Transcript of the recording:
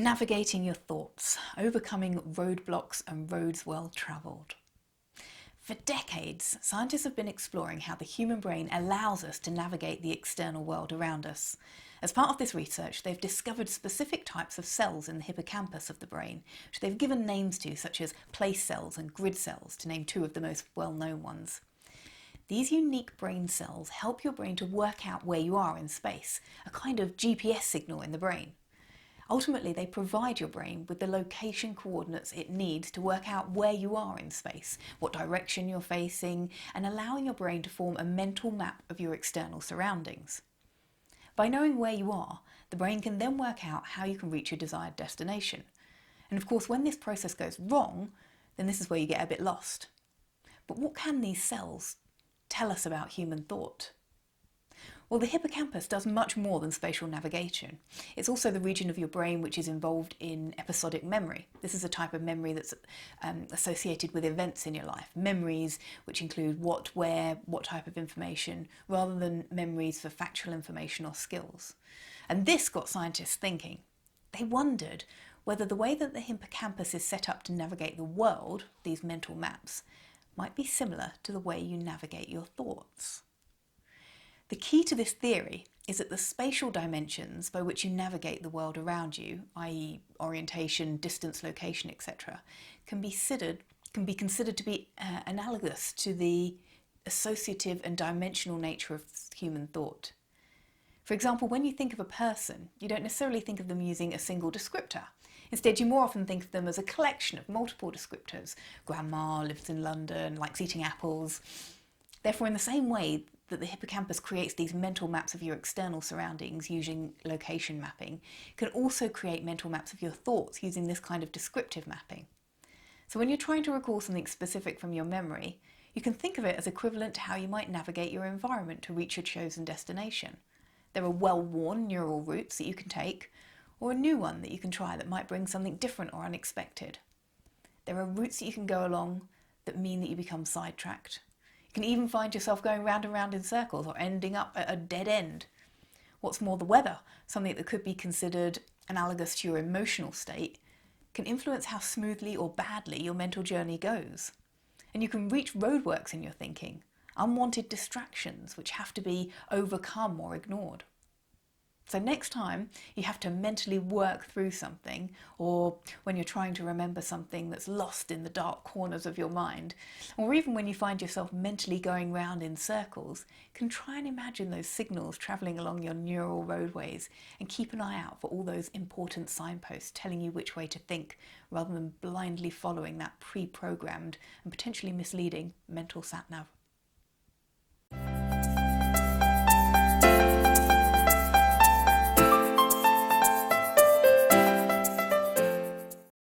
Navigating your thoughts, overcoming roadblocks and roads well-traveled. For decades, scientists have been exploring how the human brain allows us to navigate the external world around us. As part of this research, they've discovered specific types of cells in the hippocampus of the brain, which they've given names to, such as place cells and grid cells, to name two of the most well-known ones. These unique brain cells help your brain to work out where you are in space, a kind of GPS signal in the brain. Ultimately, they provide your brain with the location coordinates it needs to work out where you are in space, what direction you're facing, and allowing your brain to form a mental map of your external surroundings. By knowing where you are, the brain can then work out how you can reach your desired destination. And of course, when this process goes wrong, then this is where you get a bit lost. But what can these cells tell us about human thought? Well, the hippocampus does much more than spatial navigation. It's also the region of your brain which is involved in episodic memory. This is a type of memory that's associated with events in your life. Memories which include what, where, what type of information, rather than memories for factual information or skills. And this got scientists thinking. They wondered whether the way that the hippocampus is set up to navigate the world, these mental maps, might be similar to the way you navigate your thoughts. The key to this theory is that the spatial dimensions by which you navigate the world around you, i.e. orientation, distance, location, etc., can be considered to be analogous to the associative and dimensional nature of human thought. For example, when you think of a person, you don't necessarily think of them using a single descriptor. Instead, you more often think of them as a collection of multiple descriptors. Grandma lives in London, likes eating apples. Therefore, in the same way that the hippocampus creates these mental maps of your external surroundings using location mapping, it can also create mental maps of your thoughts using this kind of descriptive mapping. So when you're trying to recall something specific from your memory, you can think of it as equivalent to how you might navigate your environment to reach your chosen destination. There are well-worn neural routes that you can take, or a new one that you can try that might bring something different or unexpected. There are routes that you can go along that mean that you become sidetracked. You can even find yourself going round and round in circles or ending up at a dead end. What's more, the weather, something that could be considered analogous to your emotional state, can influence how smoothly or badly your mental journey goes. And you can reach roadworks in your thinking, unwanted distractions which have to be overcome or ignored. So next time you have to mentally work through something, or when you're trying to remember something that's lost in the dark corners of your mind, or even when you find yourself mentally going round in circles, you can try and imagine those signals travelling along your neural roadways and keep an eye out for all those important signposts telling you which way to think, rather than blindly following that pre-programmed and potentially misleading mental sat-nav.